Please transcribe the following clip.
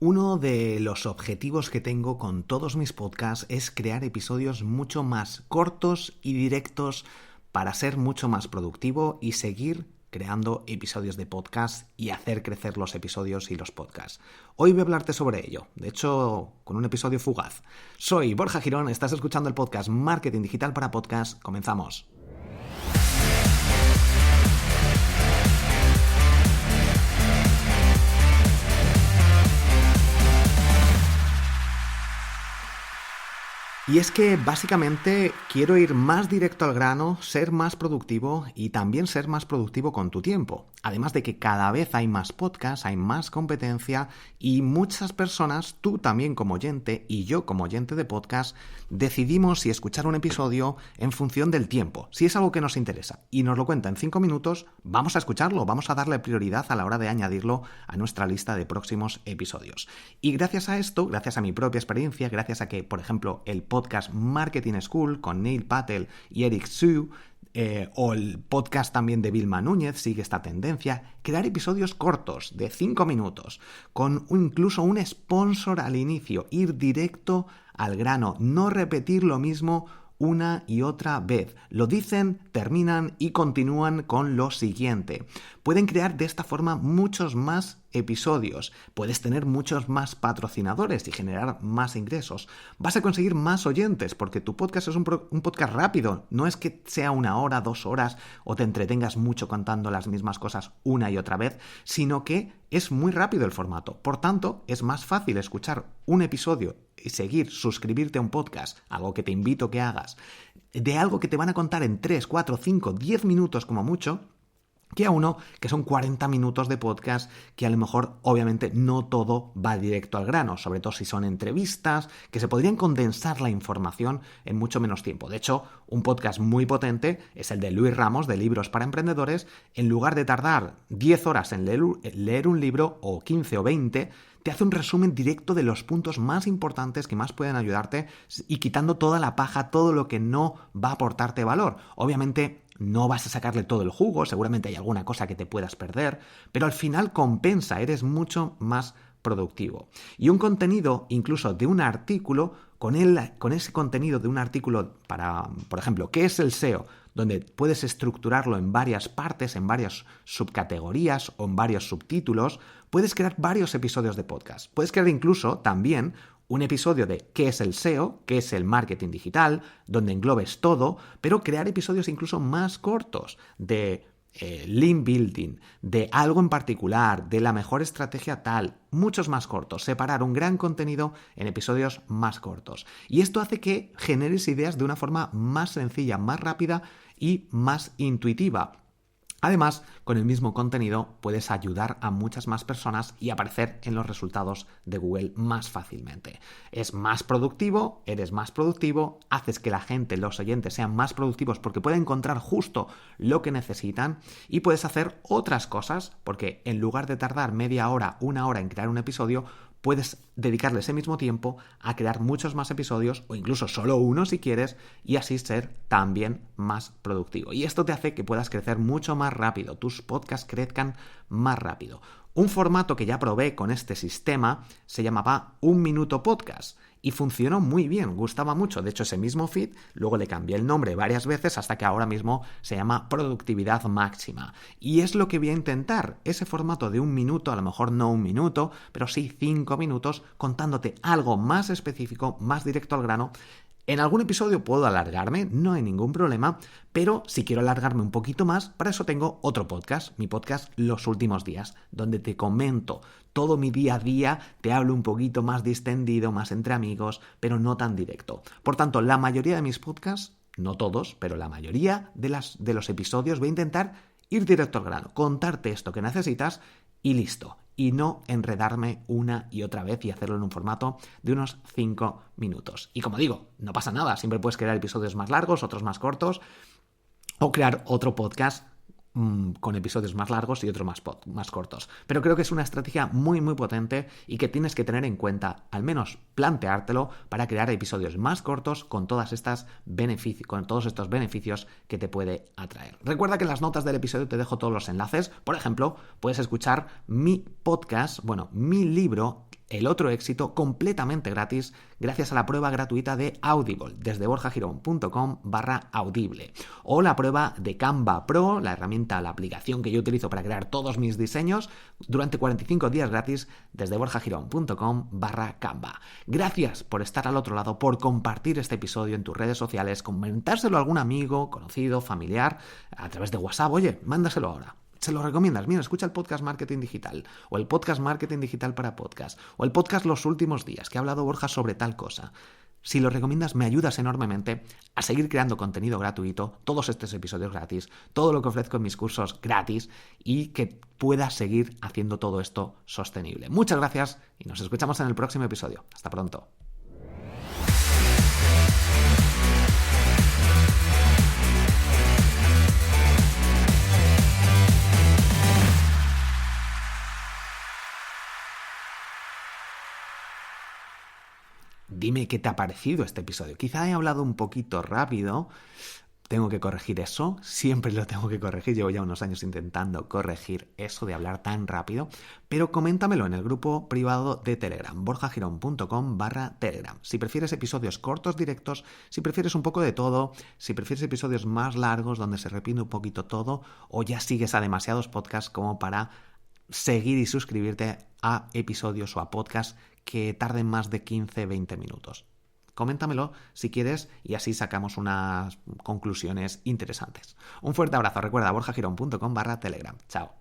Uno de los objetivos que tengo con todos mis podcasts es crear episodios mucho más cortos y directos para ser mucho más productivo y seguir creando episodios de podcast y hacer crecer los episodios y los podcasts. Hoy voy a hablarte sobre ello, de hecho, con un episodio fugaz. Soy Borja Girón, estás escuchando el podcast Marketing Digital para Podcast. Comenzamos. Y es que básicamente quiero ir más directo al grano, ser más productivo y también ser más productivo con tu tiempo. Además de que cada vez hay más podcasts, hay más competencia y muchas personas, tú también como oyente y yo como oyente de podcast, decidimos si escuchar un episodio en función del tiempo. Si es algo que nos interesa y nos lo cuenta en 5 minutos, vamos a escucharlo, vamos a darle prioridad a la hora de añadirlo a nuestra lista de próximos episodios. Y gracias a esto, gracias a mi propia experiencia, gracias a que, por ejemplo, el podcast Marketing School con Neil Patel y Eric Siu, o el podcast también de Vilma Núñez sigue esta tendencia, crear episodios cortos de 5 minutos, con incluso un sponsor al inicio, ir directo al grano, no repetir lo mismo una y otra vez. Lo dicen, terminan y continúan con lo siguiente. Pueden crear de esta forma muchos más episodios. Puedes tener muchos más patrocinadores y generar más ingresos. Vas a conseguir más oyentes porque tu podcast es un podcast rápido. No es que sea 1 hora, 2 horas o te entretengas mucho contando las mismas cosas una y otra vez, sino que es muy rápido el formato. Por tanto, es más fácil escuchar un episodio y seguir, suscribirte a un podcast, algo que te invito a que hagas, de algo que te van a contar en 3, 4, 5, 10 minutos como mucho, que a uno que son 40 minutos de podcast que a lo mejor obviamente no todo va directo al grano, sobre todo si son entrevistas, que se podrían condensar la información en mucho menos tiempo. De hecho, un podcast muy potente es el de Luis Ramos de Libros para Emprendedores. En lugar de tardar 10 horas en leer un libro o 15 o 20, te hace un resumen directo de los puntos más importantes que más pueden ayudarte y quitando toda la paja, todo lo que no va a aportarte valor. Obviamente no vas a sacarle todo el jugo, seguramente hay alguna cosa que te puedas perder, pero al final compensa, eres mucho más productivo. Y un contenido, incluso de un artículo, con ese contenido de un artículo para, por ejemplo, ¿qué es el SEO? Donde puedes estructurarlo en varias partes, en varias subcategorías o en varios subtítulos, puedes crear varios episodios de podcast. Puedes crear incluso también un episodio de qué es el SEO, qué es el marketing digital, donde englobes todo, pero crear episodios incluso más cortos de link building, de algo en particular, de la mejor estrategia tal, muchos más cortos, separar un gran contenido en episodios más cortos. Y esto hace que generes ideas de una forma más sencilla, más rápida y más intuitiva. Además, con el mismo contenido puedes ayudar a muchas más personas y aparecer en los resultados de Google más fácilmente. Es más productivo, eres más productivo, haces que la gente, los oyentes sean más productivos porque pueden encontrar justo lo que necesitan y puedes hacer otras cosas porque en lugar de tardar media hora, 1 hora en crear un episodio, puedes dedicarle ese mismo tiempo a crear muchos más episodios o incluso solo uno si quieres y así ser también más productivo. Y esto te hace que puedas crecer mucho más rápido, tus podcasts crezcan más rápido. Un formato que ya probé con este sistema se llamaba 1 Minuto Podcast y funcionó muy bien, gustaba mucho. De hecho, ese mismo feed luego le cambié el nombre varias veces hasta que ahora mismo se llama Productividad Máxima. Y es lo que voy a intentar, ese formato de 1 minuto, a lo mejor no 1 minuto, pero sí 5 minutos, contándote algo más específico, más directo al grano. En algún episodio puedo alargarme, no hay ningún problema, pero si quiero alargarme un poquito más, para eso tengo otro podcast, mi podcast Los Últimos Días, donde te comento todo mi día a día, te hablo un poquito más distendido, más entre amigos, pero no tan directo. Por tanto, la mayoría de mis podcasts, no todos, pero la mayoría de los episodios voy a intentar ir directo al grano, contarte esto que necesitas y listo. Y no enredarme una y otra vez y hacerlo en un formato de unos 5 minutos. Y como digo, no pasa nada, siempre puedes crear episodios más largos, otros más cortos, o crear otro podcast con episodios más largos y otros más cortos. Pero creo que es una estrategia muy muy potente y que tienes que tener en cuenta, al menos planteártelo, para crear episodios más cortos con todos estos beneficios que te puede atraer. Recuerda que en las notas del episodio te dejo todos los enlaces. Por ejemplo, puedes escuchar mi podcast, mi libro el otro éxito completamente gratis gracias a la prueba gratuita de Audible desde borjagirón.com/audible o la prueba de Canva Pro, la herramienta, la aplicación que yo utilizo para crear todos mis diseños durante 45 días gratis desde borjagirón.com/Canva. Gracias por estar al otro lado, por compartir este episodio en tus redes sociales, comentárselo a algún amigo, conocido, familiar, a través de WhatsApp. Oye, mándaselo ahora. Se lo recomiendas. Mira, escucha el podcast Marketing Digital, o el podcast Marketing Digital para Podcast, o el podcast Los Últimos Días, que ha hablado Borja sobre tal cosa. Si lo recomiendas, me ayudas enormemente a seguir creando contenido gratuito, todos estos episodios gratis, todo lo que ofrezco en mis cursos gratis y que pueda seguir haciendo todo esto sostenible. Muchas gracias y nos escuchamos en el próximo episodio. Hasta pronto. Dime qué te ha parecido este episodio. Quizá he hablado un poquito rápido. Tengo que corregir eso. Siempre lo tengo que corregir. Llevo ya unos años intentando corregir eso de hablar tan rápido. Pero coméntamelo en el grupo privado de Telegram, borjagirón.com/Telegram. Si prefieres episodios cortos, directos, si prefieres un poco de todo, si prefieres episodios más largos donde se repite un poquito todo, o ya sigues a demasiados podcasts como para seguir y suscribirte a episodios o a podcasts que tarden más de 15-20 minutos. Coméntamelo si quieres y así sacamos unas conclusiones interesantes. Un fuerte abrazo. Recuerda borjagirón.com/Telegram. Chao.